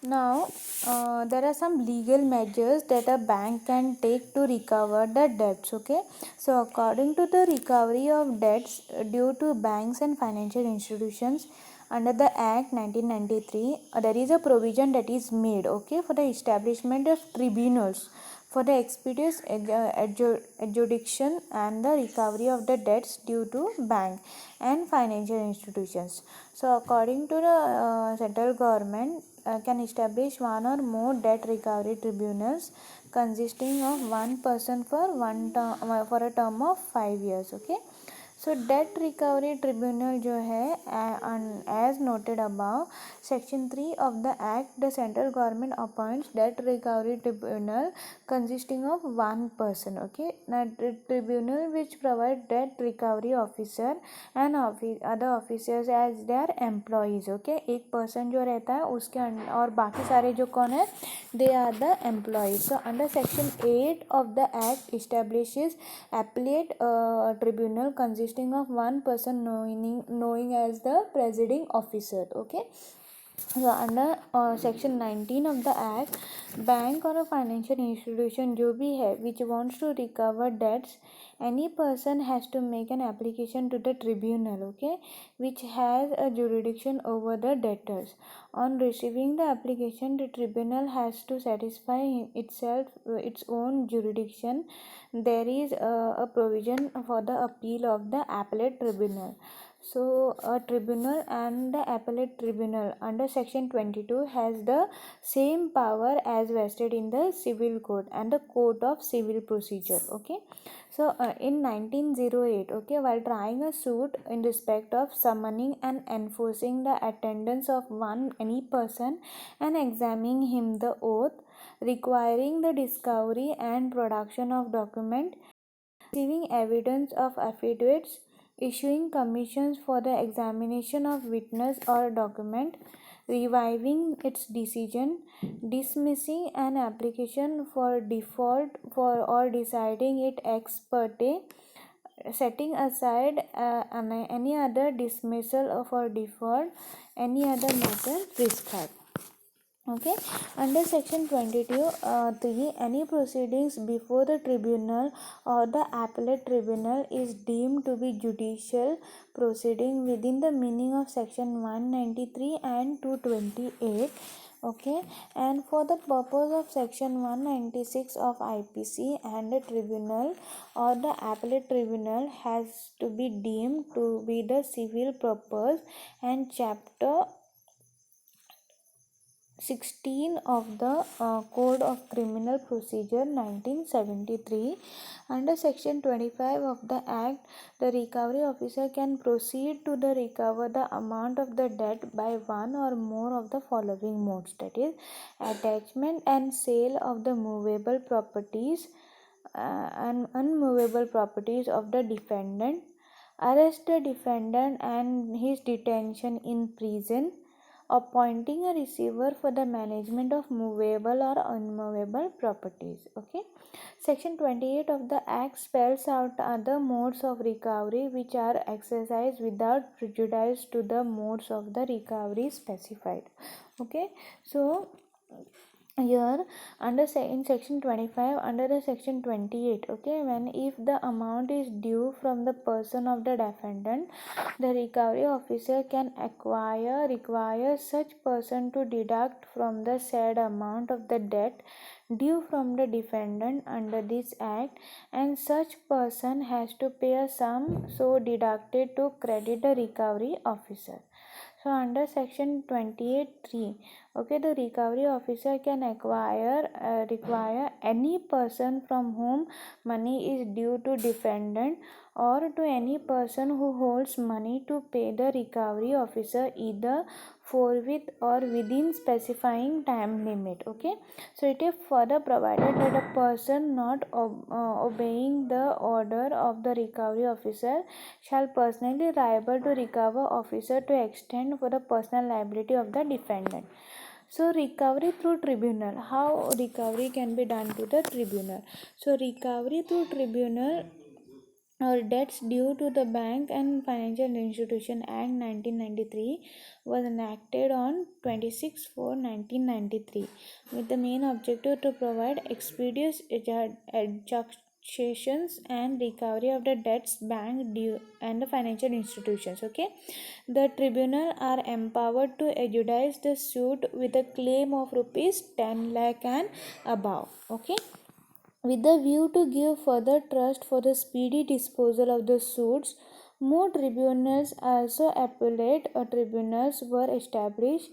Now, there are some legal measures that a bank can take to recover the debts. Okay, so according to the recovery of debts due to banks and financial institutions under the Act 1993, there is a provision that is made. Okay, for the establishment of tribunals for the expeditious adjudication and the recovery of the debts due to bank and financial institutions. So, according to the central government, can establish one or more debt recovery tribunals consisting of one person for for a term of 5 years. Okay, so debt recovery tribunal जो है as noted above section 3 of the act the central government appoints debt recovery tribunal consisting of one person. Okay, now the tribunal which provide debt recovery officer and other officers as their employees. Okay, एक person जो रहता है उसके और बाकी सारे जो कौन है, they are the employees. So under section 8 of the act establishes appellate tribunal consisting of one person knowing as the presiding officer. Okay, so under section 19 of the act, bank or a financial institution जो भी है which wants to recover debts, any person has to make an application to the tribunal. Okay, which has a jurisdiction over the debtors. On receiving the application, the tribunal has to satisfy itself its own jurisdiction. There is a provision for the appeal of the appellate tribunal. So, a tribunal and the appellate tribunal under section 22 has the same power as vested in the civil code and the code of civil procedure. Okay, so in 1908, okay, while trying a suit in respect of summoning and enforcing the attendance of any person and examining him the oath, requiring the discovery and production of document, receiving evidence of affidavits, issuing commissions for the examination of witness or document, reviving its decision, dismissing an application for default for or deciding it ex parte, setting aside any other dismissal for default, any other matter prescribed. Okay, under section 22 3, any proceedings before the tribunal or the appellate tribunal is deemed to be judicial proceeding within the meaning of section 193 and 228. Okay, and for the purpose of section 196 of IPC, and the tribunal or the appellate tribunal has to be deemed to be the civil purpose, and chapter 16 of the Code of Criminal Procedure 1973. Under section 25 of the Act, the recovery officer can proceed to the recover the amount of the debt by one or more of the following modes, that is attachment and sale of the movable properties and unmovable properties of the defendant, arrest the defendant and his detention in prison, appointing a receiver for the management of movable or unmovable properties. Okay, section 28 of the act spells out other modes of recovery which are exercised without prejudice to the modes of the recovery specified. Okay, so here in section 25 under the section 28, okay, when if the amount is due from the person of the defendant, the recovery officer can require such person to deduct from the said amount of the debt due from the defendant under this act, and such person has to pay a sum so deducted to credit the recovery officer. So under section 28(3), okay, the recovery officer can require any person from whom money is due to defendant or to any person who holds money to pay the recovery officer either forthwith or within specifying time limit. Okay, so it is further provided that a person not obeying the order of the recovery officer shall personally liable to recover officer to extend for the personal liability of the defendant. So recovery through tribunal, how recovery can be done to the tribunal? So recovery through tribunal or debts due to the Bank and Financial Institution Act 1993 was enacted on 26/4/1993 with the main objective to provide expeditious adjudications and recovery of the debts bank due and the financial institutions. Okay, the tribunal are empowered to adjudicate the suit with a claim of rupees 10 lakh and above. Okay, with the view to give further trust for the speedy disposal of the suits, more tribunals, also appellate tribunals, were established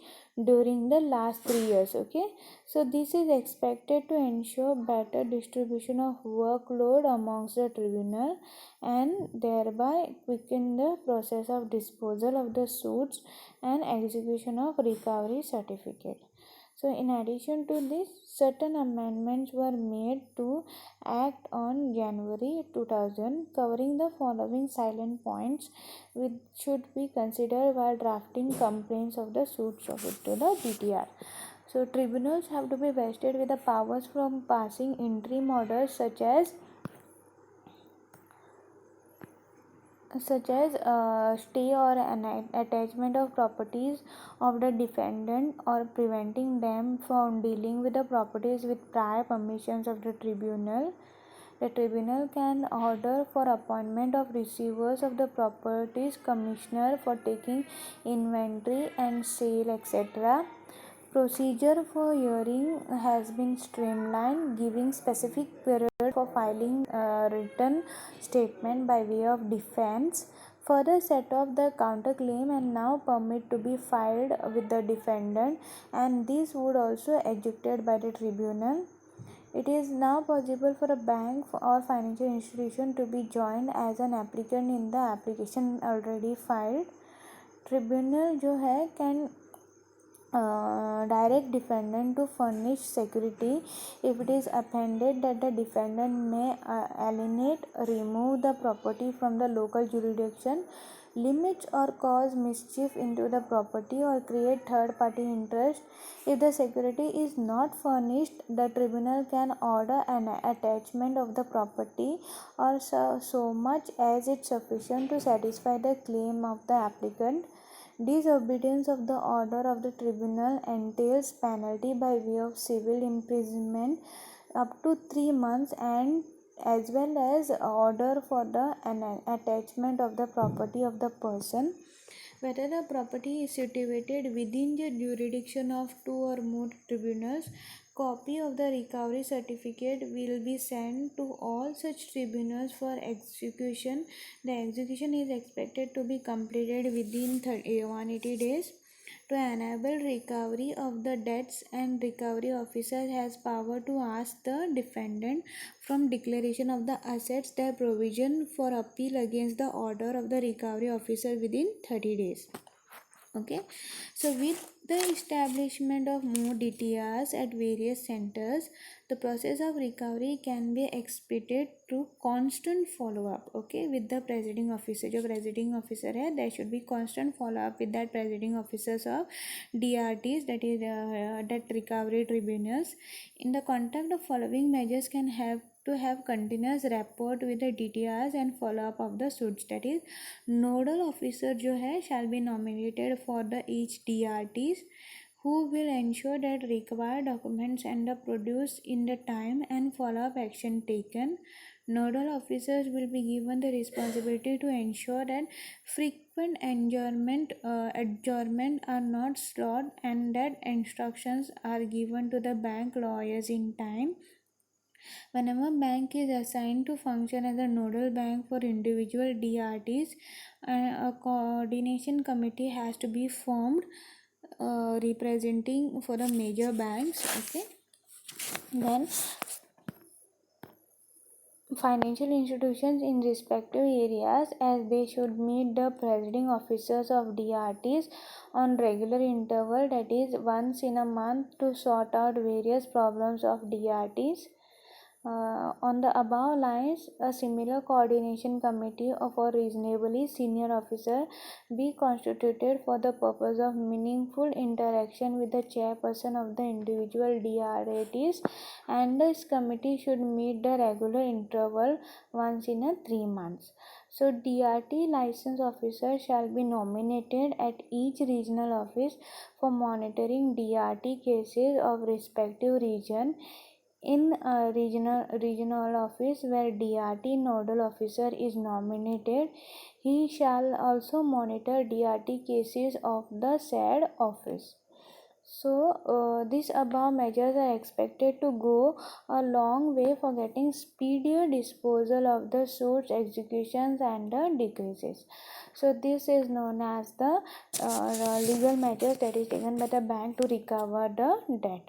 during the last 3 years. Okay, so this is expected to ensure better distribution of workload amongst the tribunal and thereby quicken the process of disposal of the suits and execution of recovery certificate. So, in addition to this, certain amendments were made to Act on January 2000, covering the following silent points which should be considered while drafting complaints of the suits of it to the DTR. So, tribunals have to be vested with the powers from passing interim orders such as stay or an attachment of properties of the defendant or preventing them from dealing with the properties with prior permissions of the tribunal. The tribunal can order for appointment of receivers of the properties commissioner for taking inventory and sale, etc. Procedure for hearing has been streamlined, giving specific period for filing a written statement by way of defense. Further set off the counterclaim and now permit to be filed with the defendant, and this would also executed by the tribunal. It is now possible for a bank or financial institution to be joined as an applicant in the application already filed. Tribunal जो है can direct defendant to furnish security if it is apprehended that the defendant may alienate, remove the property from the local jurisdiction, limit or cause mischief into the property, or create third party interest. If the security is not furnished, the tribunal can order an attachment of the property or so much as is sufficient to satisfy the claim of the applicant. Disobedience of the order of the tribunal entails penalty by way of civil imprisonment up to 3 months, and as well as order for the attachment of the property of the person. Whether the property is situated within the jurisdiction of two or more tribunals, copy of the recovery certificate will be sent to all such tribunals for execution. The execution is expected to be completed within 180 days. To enable recovery of the debts, and recovery officer has power to ask the defendant from declaration of the assets their provision for appeal against the order of the recovery officer within 30 days. Okay, so with the establishment of more DTRs at various centers, the process of recovery can be expedited through constant follow up. Okay, with the presiding officer, जो presiding officer है, there should be constant follow up with that presiding officers of DRTs, that is debt recovery tribunals. In the context of following measures can have to have continuous rapport with the DTRs and follow up of the suits. That is, nodal officer जो है shall be nominated for the each DRTs, who will ensure that required documents and the produced in the time and follow up action taken. Nodal officers will be given the responsibility to ensure that frequent adjournment are not slowed and that instructions are given to the bank lawyers in time. Whenever bank is assigned to function as a nodal bank for individual DRTs, a coordination committee has to be formed representing for the major banks. Okay, then financial institutions in respective areas, as they should meet the presiding officers of DRTs on regular interval, that is once in a month, to sort out various problems of DRTs. On the above lines, a similar coordination committee of a reasonably senior officer be constituted for the purpose of meaningful interaction with the chairperson of the individual DRATs, and this committee should meet the regular interval once in a 3 months. So DRT license officer shall be nominated at each regional office for monitoring DRT cases of respective region. In a regional office where DRT nodal officer is nominated, he shall also monitor DRT cases of the said office. So, these above measures are expected to go a long way for getting speedier disposal of the suits, executions, and the decreases. So, this is known as the legal measures that is taken by the bank to recover the debt.